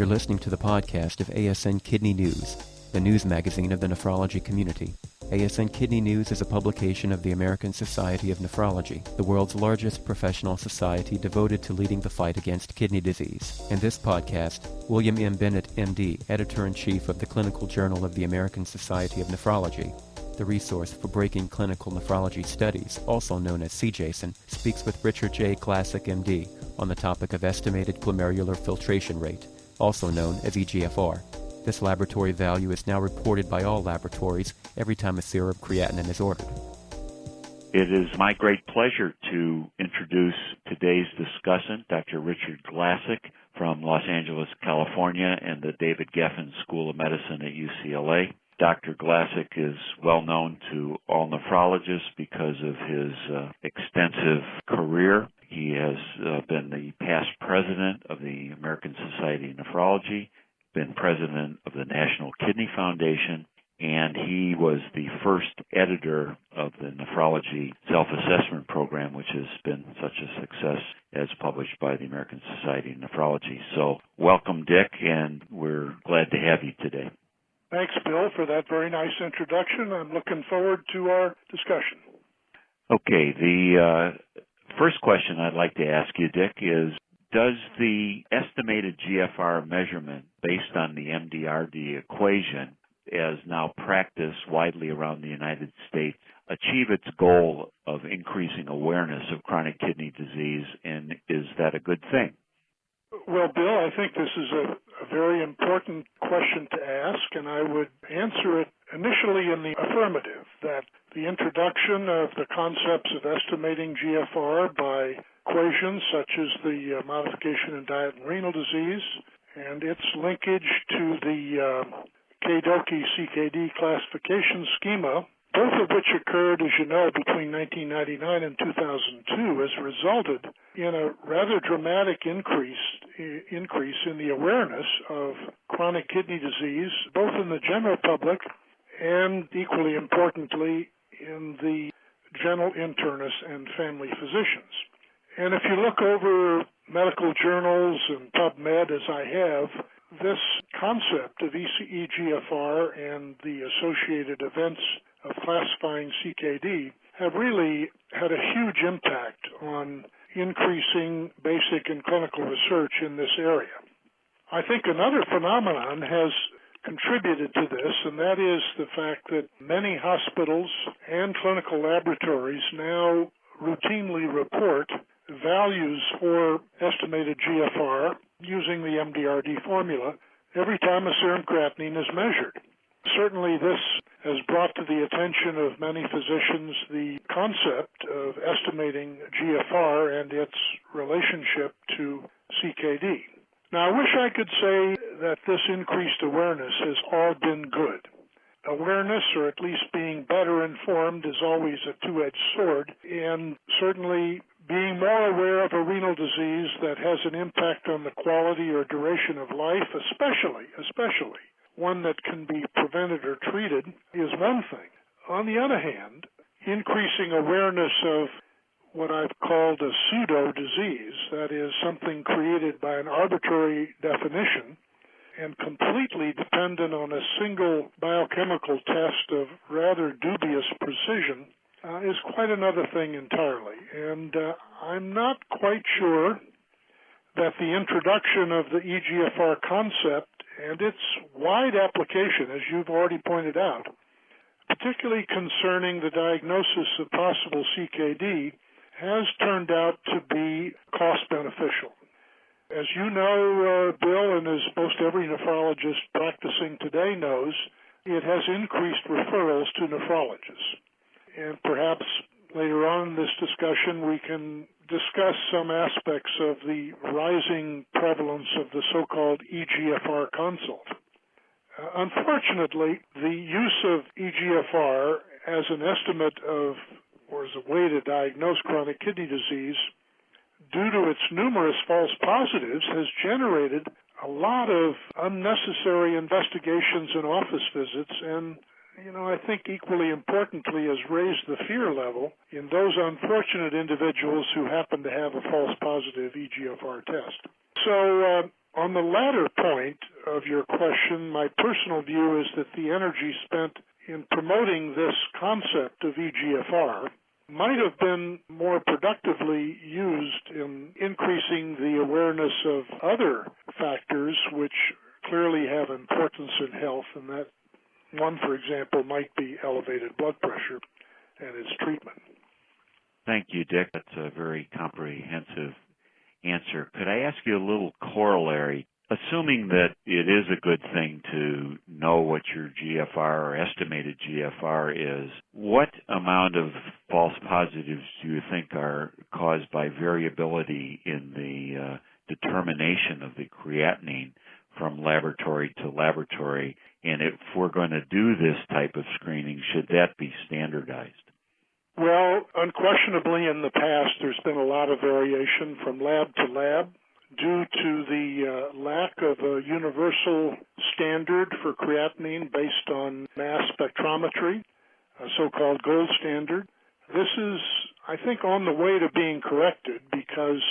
You're listening to the podcast of ASN Kidney News, the news magazine of the nephrology community. ASN Kidney News is a publication of the American Society of Nephrology, the world's largest professional society devoted to leading the fight against kidney disease. In this podcast, William M. Bennett, MD, Editor-in-Chief of the Clinical Journal of the American Society of Nephrology, the resource for breaking clinical nephrology studies, also known as CJSON, speaks with Richard J. Glassock, MD, on the topic of estimated glomerular filtration rate, also known as eGFR. This laboratory value is now reported by all laboratories every time a serum creatinine is ordered. It is my great pleasure to introduce today's discussant, Dr. Richard Glassock from Los Angeles, California, and the David Geffen School of Medicine at UCLA. Dr. Glassock is well known to all nephrologists because of his extensive career. He has been the past president of the American Society of Nephrology, been president of the National Kidney Foundation, and he was the first editor of the Nephrology Self-Assessment Program, which has been such a success as published by the American Society of Nephrology. So welcome, Dick, and we're glad to have you today. Thanks, Bill, for that very nice introduction. I'm looking forward to our discussion. Okay, the first question I'd like to ask you, Dick, is does the estimated GFR measurement based on the MDRD equation, as now practiced widely around the United States, achieve its goal of increasing awareness of chronic kidney disease, and is that a good thing? Well, Bill, I think this is a very important question to ask, and I would answer it initially in the affirmative, that the introduction of the concepts of estimating GFR by equations such as the modification in diet and renal disease and its linkage to the KDOQI-CKD classification schema, both of which occurred, as you know, between 1999 and 2002, has resulted in a rather dramatic increase in the awareness of chronic kidney disease, both in the general public and, equally importantly, in the general internists and family physicians. And if you look over medical journals and PubMed, as I have, this concept of eGFR and the associated events of classifying CKD have really had a huge impact on increasing basic and clinical research in this area. I think another phenomenon has contributed to this, and that is the fact that many hospitals and clinical laboratories now routinely report values for estimated GFR using the MDRD formula every time a serum creatinine is measured. Certainly this has brought to the attention of many physicians the concept of estimating GFR and its relationship to CKD. Now, I wish I could say that this increased awareness has all been good. Awareness, or at least being better informed, is always a two-edged sword, and certainly being more aware of a renal disease that has an impact on the quality or duration of life, especially one that can be prevented or treated, is one thing. On the other hand, increasing awareness of what I've called a pseudo-disease, that is, something created by an arbitrary definition and completely dependent on a single biochemical test of rather dubious precision, is quite another thing entirely. And I'm not quite sure that the introduction of the eGFR concept and its wide application, as you've already pointed out, particularly concerning the diagnosis of possible CKD, has turned out to be cost beneficial. As you know, Bill, and as most every nephrologist practicing today knows, it has increased referrals to nephrologists. And perhaps later on in this discussion we can discuss some aspects of the rising prevalence of the so-called eGFR consult. Unfortunately, the use of eGFR as an estimate of, or as a way to diagnose chronic kidney disease, due to its numerous false positives, has generated a lot of unnecessary investigations and office visits, and I think equally importantly has raised the fear level in those unfortunate individuals who happen to have a false positive eGFR test. So On the latter point of your question, my personal view is that the energy spent in promoting this concept of eGFR might have been more productively used in increasing the awareness of other factors which clearly have importance in health, and that one, for example, might be elevated blood pressure and its treatment. Thank you, Dick. That's a very comprehensive answer. Could I ask you a little corollary? Assuming that it is a good thing to know what your GFR or estimated GFR is, what amount of false positives do you think are caused by variability in the determination of the creatinine from laboratory to laboratory? And if we're going to do this type of screening, should that be standardized? Well, unquestionably in the past there's been a lot of variation from lab to lab due to the lack of a universal standard for creatinine based on mass spectrometry, a so-called gold standard. This is, I think, on the way to being corrected because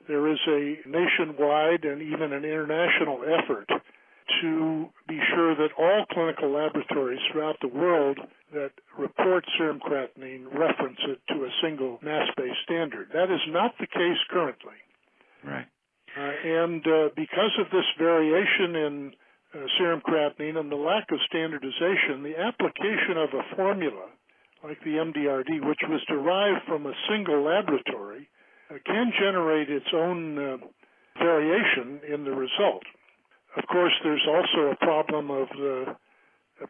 there is a nationwide and even an international effort to be sure that all clinical laboratories throughout the world that report serum creatinine reference it to a single mass-based standard. That is not the case currently. Right. And because of this variation in serum creatinine and the lack of standardization, the application of a formula like the MDRD, which was derived from a single laboratory, can generate its own variation in the result. Of course, there's also a problem of the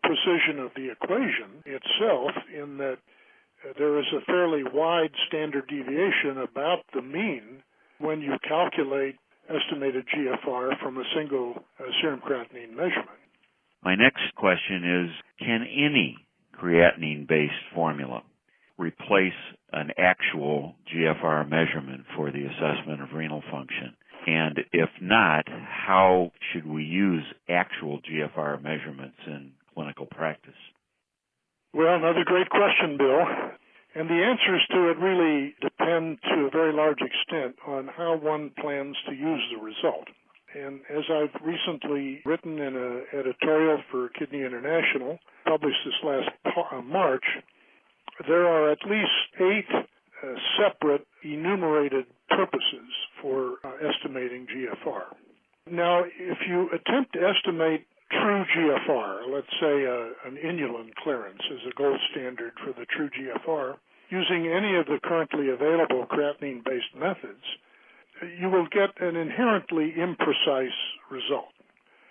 precision of the equation itself in that there is a fairly wide standard deviation about the mean when you calculate estimated GFR from a single serum creatinine measurement. My next question is, can any creatinine-based formula replace an actual GFR measurement for the assessment of renal function? And if not, how should we use actual GFR measurements in clinical practice? Well, another great question, Bill. And the answers to it really depend to a very large extent on how one plans to use the result. And as I've recently written in an editorial for Kidney International, published this last March, there are at least 8 separate enumerated purposes for estimating GFR. Now, if you attempt to estimate true GFR, let's say an inulin clearance is a gold standard for the true GFR, using any of the currently available creatinine-based methods, you will get an inherently imprecise result.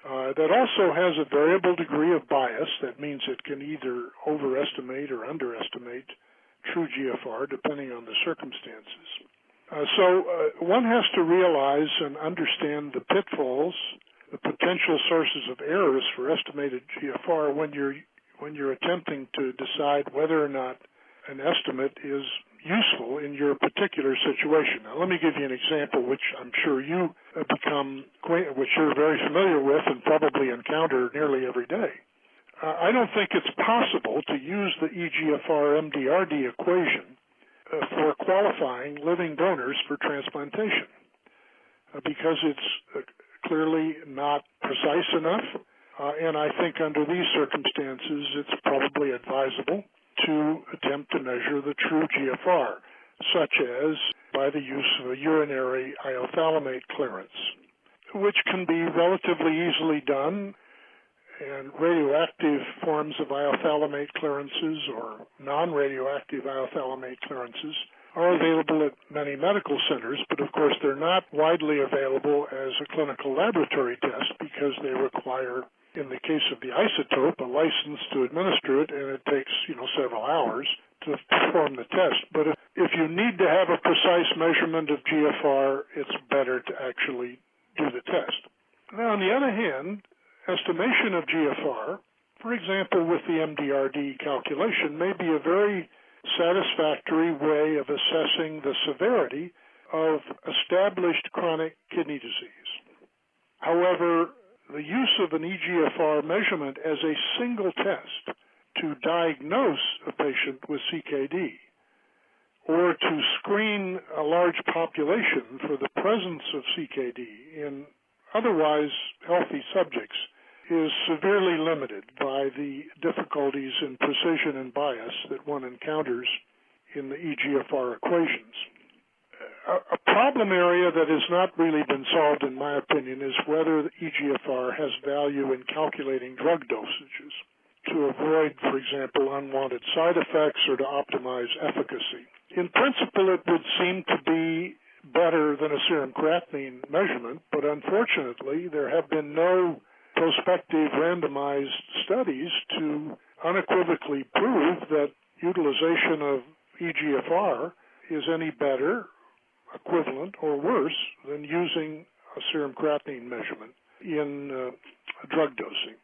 That also has a variable degree of bias. That means it can either overestimate or underestimate true GFR depending on the circumstances. So one has to realize and understand the pitfalls, the potential sources of errors for estimated GFR when you're attempting to decide whether or not an estimate is useful in your particular situation. Now, let me give you an example which I'm sure you which you're very familiar with and probably encounter nearly every day. I don't think it's possible to use the eGFR MDRD equation for qualifying living donors for transplantation because it's clearly not precise enough, and I think under these circumstances it's probably advisable to attempt to measure the true GFR, such as by the use of a urinary iothalamate clearance, which can be relatively easily done, and radioactive forms of iothalamate clearances or non-radioactive iothalamate clearances are available at many medical centers, but of course they're not widely available as a clinical laboratory test because they require, in the case of the isotope, a license to administer it, and it takes, several hours to perform the test. But if you need to have a precise measurement of GFR, it's better to actually do the test. Now, on the other hand, estimation of GFR, for example, with the MDRD calculation, may be a very satisfactory way of assessing the severity of established chronic kidney disease. However, the use of an eGFR measurement as a single test to diagnose a patient with CKD or to screen a large population for the presence of CKD in otherwise healthy subjects is severely limited by the difficulties in precision and bias that one encounters in the eGFR equations. A problem area that has not really been solved, in my opinion, is whether the eGFR has value in calculating drug dosages to avoid, for example, unwanted side effects or to optimize efficacy. In principle, it would seem to be better than a serum creatinine measurement, but unfortunately, there have been no prospective randomized studies to unequivocally prove that utilization of eGFR is any better, equivalent, or worse than using a serum creatinine measurement in drug dosing.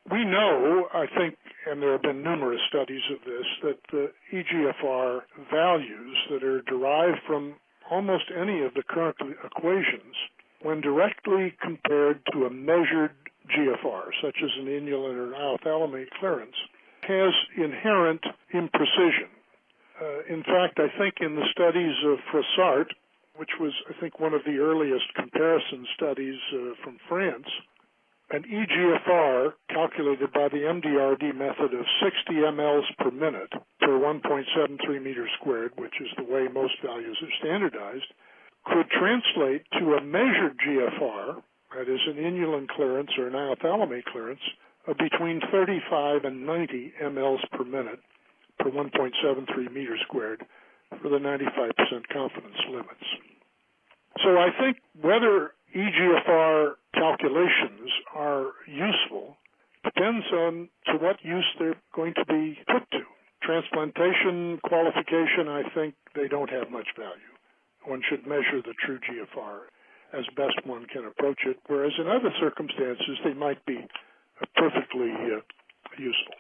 We know, I think, and there have been numerous studies of this, that the eGFR values that are derived from almost any of the current equations, when directly compared to a measured GFR, such as an inulin or an iothalamate clearance, has inherent imprecision. In fact, I think in the studies of Froissart, which was, I think, one of the earliest comparison studies from France, an eGFR calculated by the MDRD method of 60 mLs per minute per 1.73 meters squared, which is the way most values are standardized, could translate to a measured GFR, that is an inulin clearance or an iothalamate clearance, of between 35 and 90 mLs per minute per 1.73 meters squared for the 95% confidence limits. So I think whether eGFR calculations are useful depends on to what use they're going to be put to. Transplantation qualification, I think they don't have much value. One should measure the true GFR as best one can approach it, whereas in other circumstances they might be perfectly useful.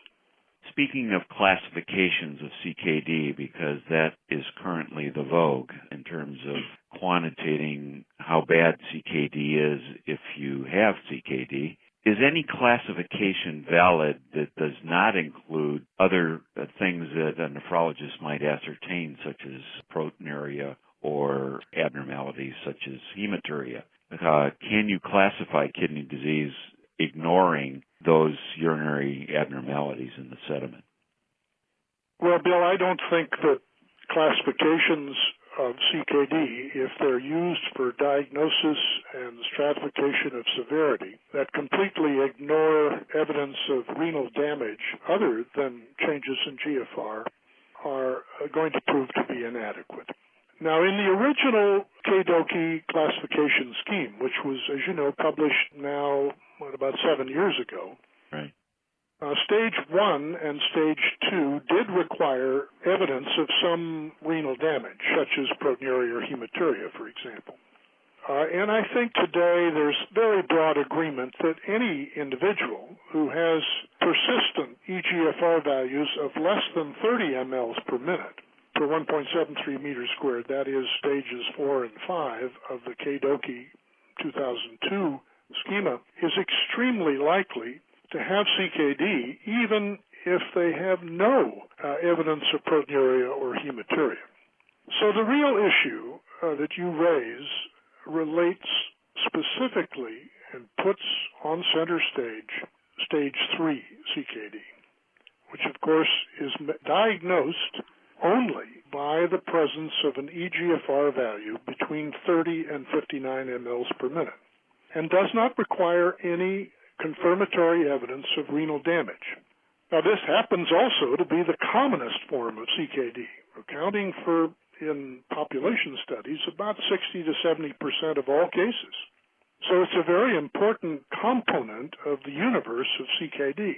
Speaking of classifications of CKD, because that is currently the vogue in terms of quantitating how bad CKD is if you have CKD, is any classification valid that does not include other things that a nephrologist might ascertain, such as proteinuria or abnormalities such as hematuria? Can you classify kidney disease ignoring those urinary abnormalities in the sediment? Well, Bill, I don't think that classifications of CKD, if they're used for diagnosis and stratification of severity, that completely ignore evidence of renal damage other than changes in GFR, are going to prove to be inadequate. Now, in the original KDOQI classification scheme, which was, as you know, published now, about 7 years ago, right. Stage 1 and Stage 2 did require evidence of some renal damage, such as proteinuria or hematuria, for example. And I think today there's very broad agreement that any individual who has persistent eGFR values of less than 30 mLs per minute per 1.73 meters squared, that is stages 4 and 5 of the KDOQI 2002 schema, is extremely likely to have CKD even if they have no evidence of proteinuria or hematuria. So the real issue that you raise relates specifically and puts on center stage 3 CKD, which of course is diagnosed only by the presence of an eGFR value between 30 and 59 mLs per minute, and does not require any confirmatory evidence of renal damage. Now, this happens also to be the commonest form of CKD, accounting for, in population studies, about 60 to 70% of all cases. So it's a very important component of the universe of CKD.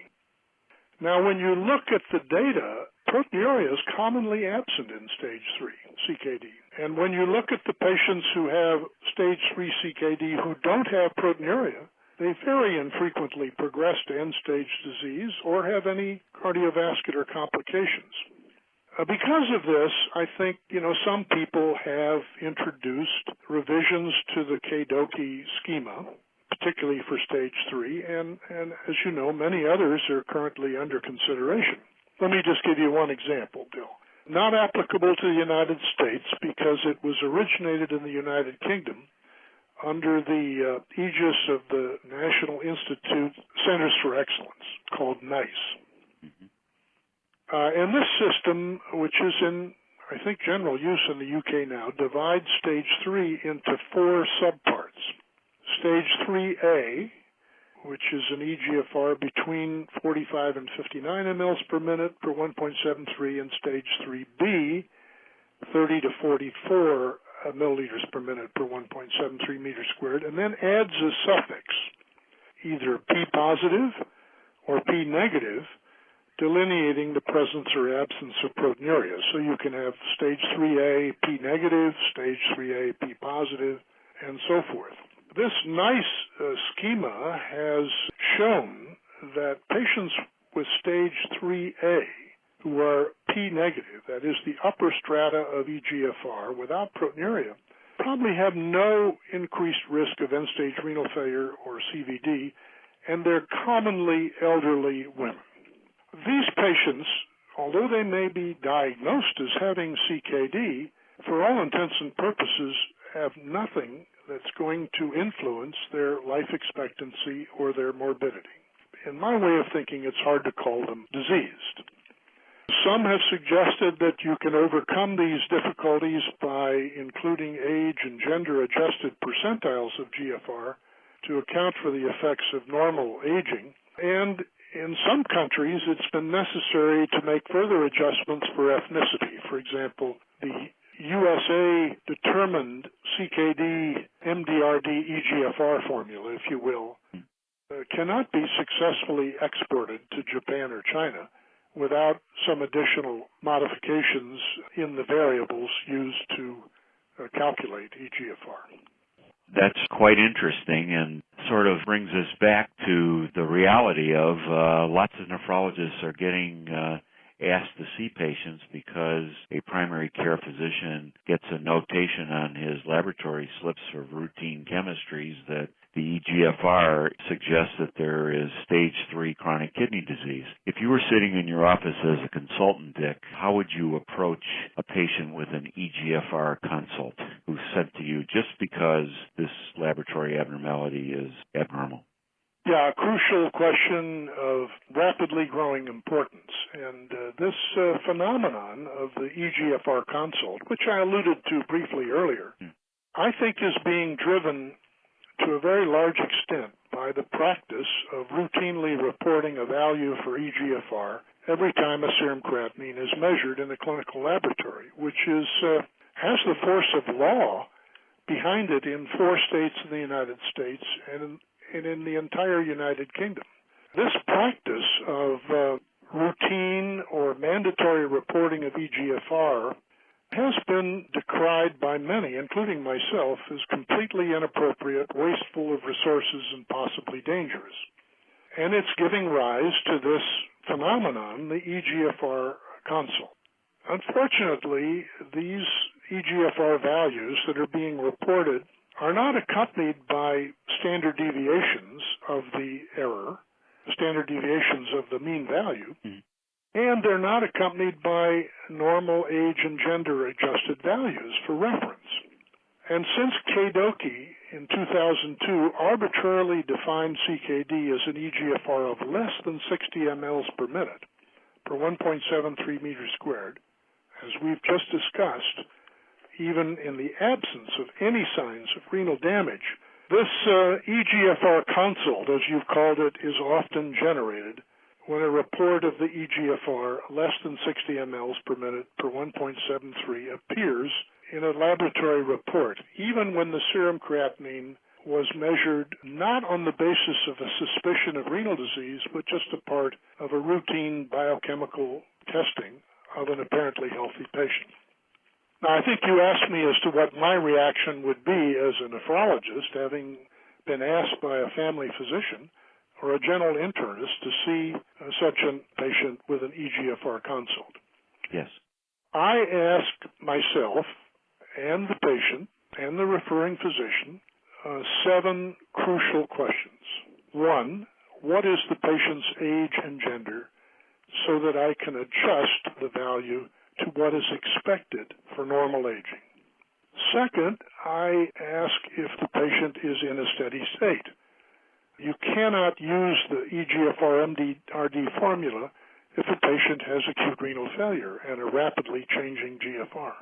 Now, when you look at the data, proteinuria is commonly absent in stage 3 CKD. And when you look at the patients who have stage 3 CKD who don't have proteinuria, they very infrequently progress to end-stage disease or have any cardiovascular complications. Because of this, I think, some people have introduced revisions to the KDOQI schema, particularly for stage 3, and as you know, many others are currently under consideration. Let me just give you one example, Bill. Not applicable to the United States because it was originated in the United Kingdom, under the aegis of the National Institute Centers for Excellence, called NICE. And this system, which is in, I think, general use in the UK now, divides stage 3 into 4 subparts. Stage 3A, which is an eGFR between 45 and 59 mLs per minute per 1.73, and stage 3B, 30 to 44 milliliters per minute per 1.73 meters squared, and then adds a suffix, either P positive or P negative, delineating the presence or absence of proteinuria. So you can have stage 3A P negative, stage 3A P positive, and so forth. This NICE schema has shown that patients with stage 3A who are P negative, that is the upper strata of eGFR without proteinuria, probably have no increased risk of end-stage renal failure or CVD, and they're commonly elderly women. These patients, although they may be diagnosed as having CKD, for all intents and purposes have nothing that's going to influence their life expectancy or their morbidity. In my way of thinking, it's hard to call them diseased. Some have suggested that you can overcome these difficulties by including age and gender-adjusted percentiles of GFR to account for the effects of normal aging. And in some countries, it's been necessary to make further adjustments for ethnicity. For example, the USA determined CKD MDRD eGFR formula, if you will, cannot be successfully exported to Japan or China without some additional modifications in the variables used to calculate eGFR. That's quite interesting and sort of brings us back to the reality of lots of nephrologists are getting asked to see patients because a primary care physician gets a notation on his laboratory slips of routine chemistries that the eGFR suggests that there is stage 3 chronic kidney disease. If you were sitting in your office as a consultant, Dick, how would you approach a patient with an eGFR consult who's sent to you just because this laboratory abnormality is abnormal? Yeah, a crucial question of rapidly growing importance. And this phenomenon of the eGFR consult, which I alluded to briefly earlier, I think is being driven to a very large extent by the practice of routinely reporting a value for eGFR every time a serum creatinine is measured in the clinical laboratory, which is has the force of law behind it in 4 states in the United States and in the entire United Kingdom. This practice of routine or mandatory reporting of eGFR has been decried by many, including myself, as completely inappropriate, wasteful of resources, and possibly dangerous. And it's giving rise to this phenomenon, the eGFR consult. Unfortunately, these eGFR values that are being reported are not accompanied by standard deviations of the error, standard deviations of the mean value, and they're not accompanied by normal age and gender adjusted values for reference. And since Kadoki in 2002 arbitrarily defined CKD as an eGFR of less than 60 mLs per minute per 1.73 meters squared, as we've just discussed, even in the absence of any signs of renal damage, this eGFR consult, as you've called it, is often generated when a report of the eGFR less than 60 mLs per minute per 1.73 appears in a laboratory report, even when the serum creatinine was measured not on the basis of a suspicion of renal disease, but just a part of a routine biochemical testing of an apparently healthy patient. Now, I think you asked me as to what my reaction would be as a nephrologist, having been asked by a family physician or a general internist to see such a patient with an eGFR consult. Yes. I ask myself and the patient and the referring physician 7 crucial questions. 1, what is the patient's age and gender so that I can adjust the value to what is expected for normal aging? Second, I ask if the patient is in a steady state. You cannot use the eGFR MDRD formula if a patient has acute renal failure and a rapidly changing GFR.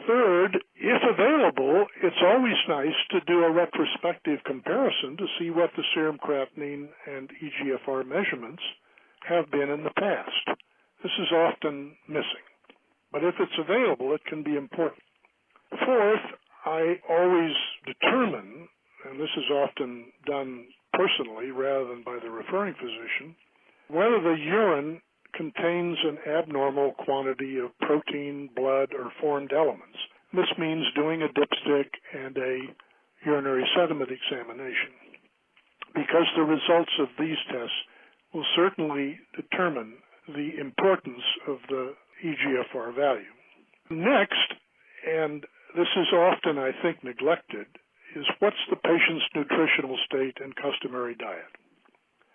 Third, if available, it's always nice to do a retrospective comparison to see what the serum creatinine and eGFR measurements have been in the past. This is often missing, but if it's available, it can be important. Fourth, I always determine, and this is often done personally rather than by the referring physician, whether the urine contains an abnormal quantity of protein, blood, or formed elements. This means doing a dipstick and a urinary sediment examination, because the results of these tests will certainly determine the importance of the eGFR value. Next, and this is often, I think, neglected, is what's the patient's nutritional state and customary diet.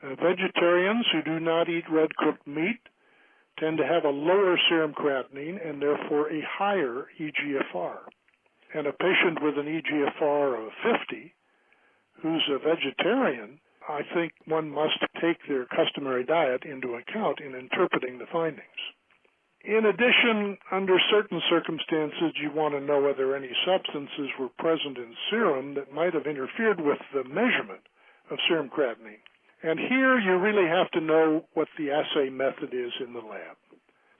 Vegetarians who do not eat red-cooked meat tend to have a lower serum creatinine and therefore a higher eGFR. And a patient with an eGFR of 50 who's a vegetarian, I think one must take their customary diet into account in interpreting the findings. In addition, under certain circumstances, you want to know whether any substances were present in serum that might have interfered with the measurement of serum creatinine. And here you really have to know what the assay method is in the lab.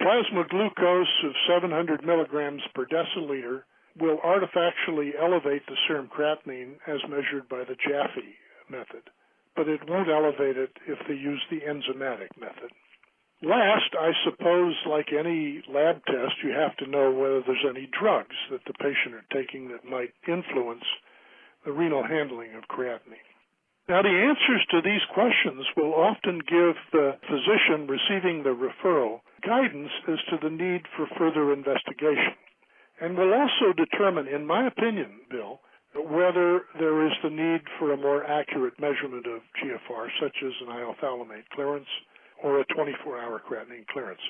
Plasma glucose of 700 milligrams per deciliter will artifactually elevate the serum creatinine as measured by the Jaffe method, but it won't elevate it if they use the enzymatic method. Last, I suppose, like any lab test, you have to know whether there's any drugs that the patient are taking that might influence the renal handling of creatinine. Now, the answers to these questions will often give the physician receiving the referral guidance as to the need for further investigation, and will also determine, in my opinion, Bill, whether there is the need for a more accurate measurement of GFR, such as an iothalamate clearance or a 24-hour creatinine clearance.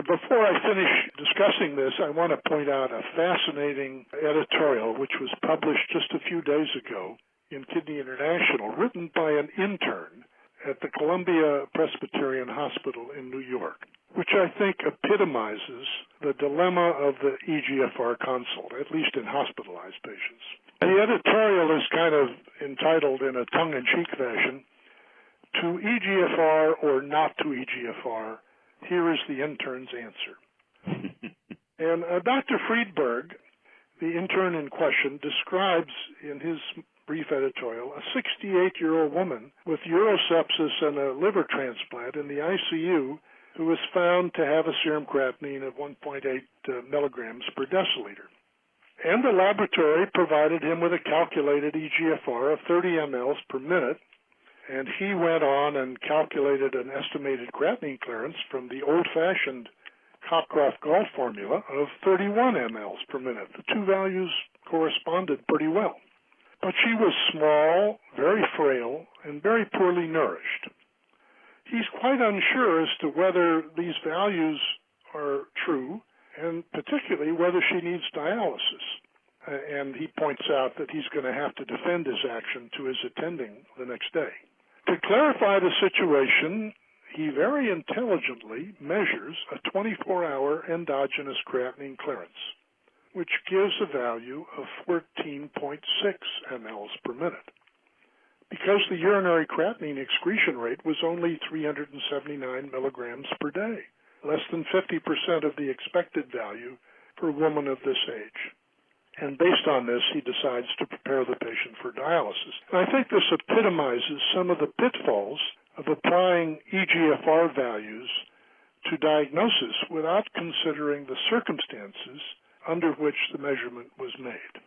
Before I finish discussing this, I want to point out a fascinating editorial which was published just a few days ago in Kidney International, written by an intern at the Columbia Presbyterian Hospital in New York, which I think epitomizes the dilemma of the eGFR consult, at least in hospitalized patients. The editorial is kind of entitled in a tongue-in-cheek fashion, "To eGFR or not to eGFR, here is the intern's answer." And Dr. Friedberg, the intern in question, describes in his brief editorial a 68-year-old woman with urosepsis and a liver transplant in the ICU who was found to have a serum creatinine of 1.8 milligrams per deciliter. And the laboratory provided him with a calculated eGFR of 30 mLs per minute, and he went on and calculated an estimated creatinine clearance from the old-fashioned Hopcroft-Gault formula of 31 mLs per minute. The two values corresponded pretty well. But she was small, very frail, and very poorly nourished. He's quite unsure as to whether these values are true, and particularly whether she needs dialysis. And he points out that he's going to have to defend his action to his attending the next day. To clarify the situation, he very intelligently measures a 24-hour endogenous creatinine clearance, which gives a value of 14.6 mLs per minute. Because the urinary creatinine excretion rate was only 379 milligrams per day, less than 50% of the expected value for a woman of this age. And based on this, he decides to prepare the patient for dialysis. And I think this epitomizes some of the pitfalls of applying eGFR values to diagnosis without considering the circumstances under which the measurement was made.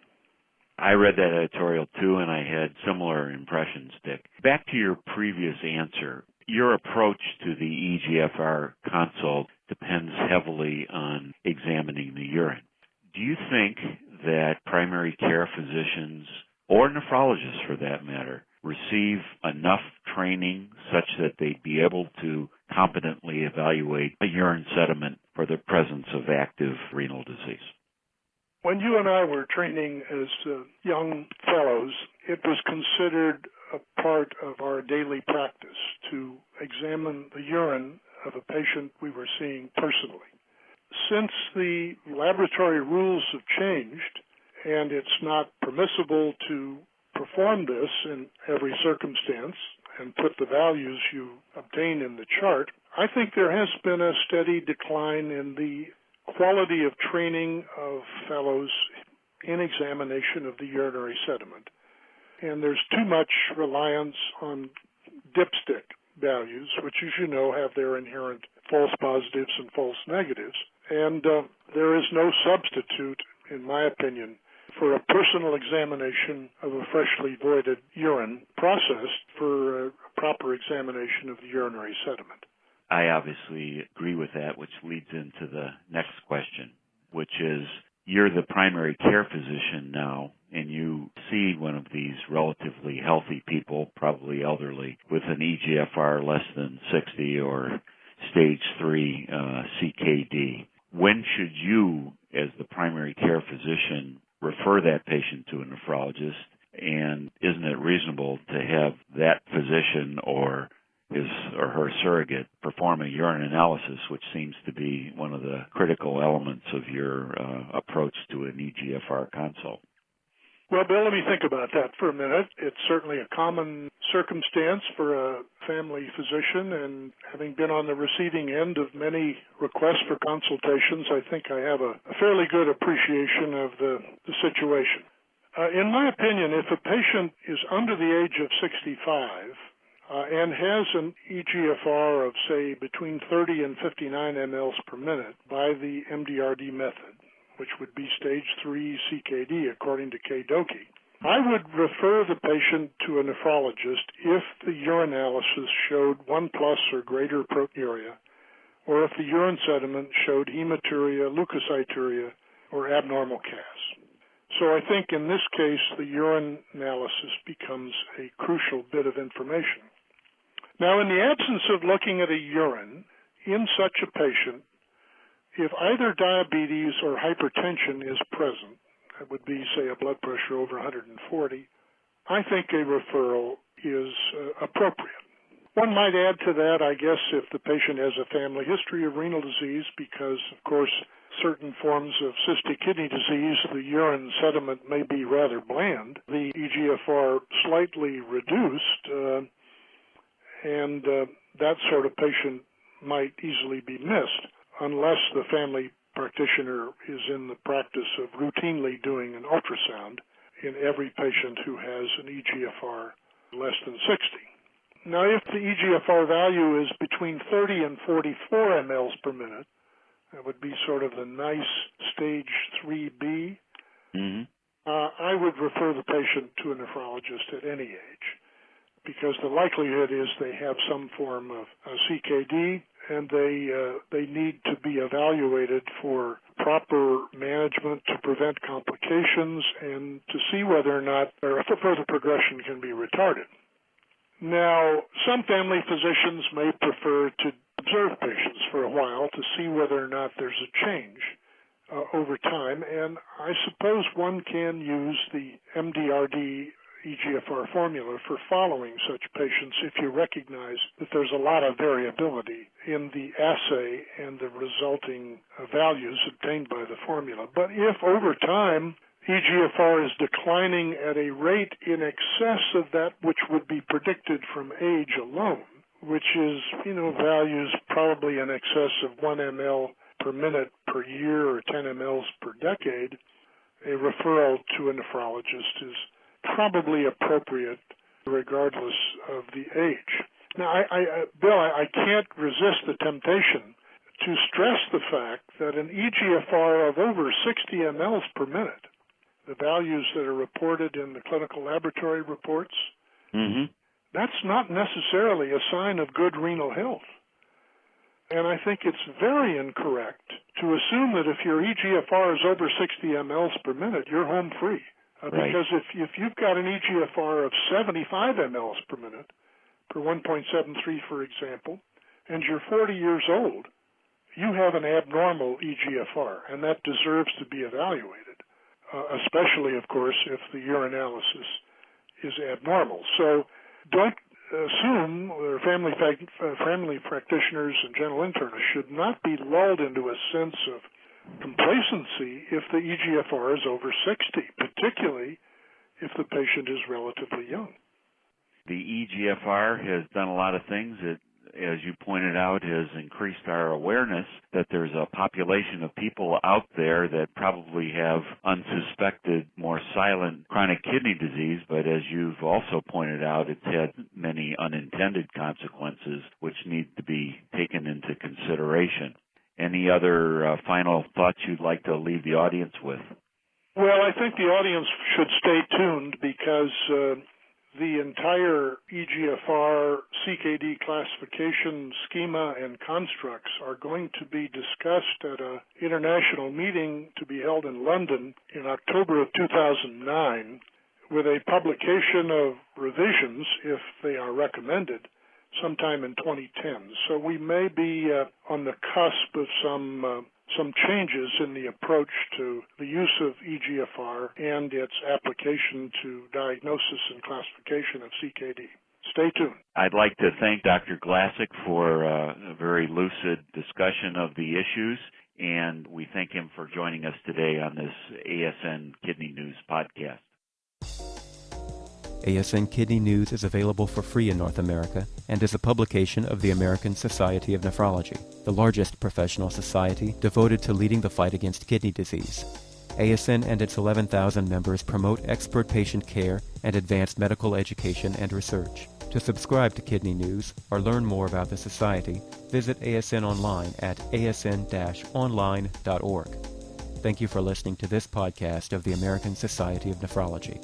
I read that editorial too, and I had similar impressions, Dick. Back to your previous answer, your approach to the eGFR consult depends heavily on examining the urine. Do you think that primary care physicians, or nephrologists for that matter, receive enough training such that they'd be able to competently evaluate a urine sediment for the presence of active renal disease? When you and I were training as young fellows, it was considered a part of our daily practice to examine the urine of a patient we were seeing personally. Since the laboratory rules have changed and it's not permissible to perform this in every circumstance and put the values you obtain in the chart, I think there has been a steady decline in the quality of training of fellows in examination of the urinary sediment. And there's too much reliance on dipstick values, which, as you know, have their inherent false positives and false negatives. And there is no substitute, in my opinion, for a personal examination of a freshly voided urine processed for a proper examination of the urinary sediment. I obviously agree with that, which leads into the next question, which is, you're the primary care physician now, and you see one of these relatively healthy people, probably elderly, with an eGFR less than 60 or stage 3 CKD. When should you, as the primary care physician, refer that patient to a nephrologist? And isn't it reasonable to have that physician or his or her surrogate perform a urine analysis, which seems to be one of the critical elements of your approach to an eGFR consult? Well, Bill, let me think about that for a minute. It's certainly a common circumstance for a family physician, and having been on the receiving end of many requests for consultations, I think I have a fairly good appreciation of the situation. In my opinion, if a patient is under the age of 65 and has an eGFR of, say, between 30 and 59 mLs per minute by the MDRD method, which would be stage 3 CKD according to KDOQI, I would refer the patient to a nephrologist if the urinalysis showed 1+ or greater proteinuria, or if the urine sediment showed hematuria, leukocyturia, or abnormal CAS. So I think in this case the urine analysis becomes a crucial bit of information. Now, in the absence of looking at a urine in such a patient, if either diabetes or hypertension is present, that would be, say, a blood pressure over 140, I think a referral is appropriate. One might add to that, I guess, if the patient has a family history of renal disease, because, of course, certain forms of cystic kidney disease, the urine sediment may be rather bland, the eGFR slightly reduced, and that sort of patient might easily be missed, unless the family practitioner is in the practice of routinely doing an ultrasound in every patient who has an eGFR less than 60. Now, if the eGFR value is between 30 and 44 mLs per minute, that would be sort of the nice stage 3B, I would refer the patient to a nephrologist at any age, because the likelihood is they have some form of CKD, and they need to be evaluated for proper management to prevent complications and to see whether or not their further progression can be retarded. Now, some family physicians may prefer to observe patients for a while to see whether or not there's a change over time, and I suppose one can use the MDRD eGFR formula for following such patients if you recognize that there's a lot of variability in the assay and the resulting values obtained by the formula. But if over time eGFR is declining at a rate in excess of that which would be predicted from age alone, which is, values probably in excess of 1 ml per minute per year or 10 mLs per decade, a referral to a nephrologist is probably appropriate regardless of the age. Now, Bill, I can't resist the temptation to stress the fact that an eGFR of over 60 mLs per minute, the values that are reported in the clinical laboratory reports, that's not necessarily a sign of good renal health. And I think it's very incorrect to assume that if your eGFR is over 60 mLs per minute, you're home free. Because if you've got an eGFR of 75 mLs per minute, per 1.73, for example, and you're 40 years old, you have an abnormal eGFR, and that deserves to be evaluated. especially, of course, if the urinalysis is abnormal. So don't assume, or family practitioners and general internists should not be lulled into a sense of complacency if the eGFR is over 60, particularly if the patient is relatively young. The eGFR has done a lot of things. It, as you pointed out, has increased our awareness that there's a population of people out there that probably have unsuspected, more silent chronic kidney disease, but as you've also pointed out, it's had many unintended consequences which need to be taken into consideration. Any other final thoughts you'd like to leave the audience with? Well, I think the audience should stay tuned because the entire eGFR CKD classification schema and constructs are going to be discussed at an international meeting to be held in London in October of 2009 with a publication of revisions, if they are recommended, sometime in 2010. So we may be on the cusp of some changes in the approach to the use of eGFR and its application to diagnosis and classification of CKD. Stay tuned. I'd like to thank Dr. Glassock for a very lucid discussion of the issues, and we thank him for joining us today on this ASN Kidney News podcast. ASN Kidney News is available for free in North America and is a publication of the American Society of Nephrology, the largest professional society devoted to leading the fight against kidney disease. ASN and its 11,000 members promote expert patient care and advanced medical education and research. To subscribe to Kidney News or learn more about the society, visit ASN online at asn-online.org. Thank you for listening to this podcast of the American Society of Nephrology.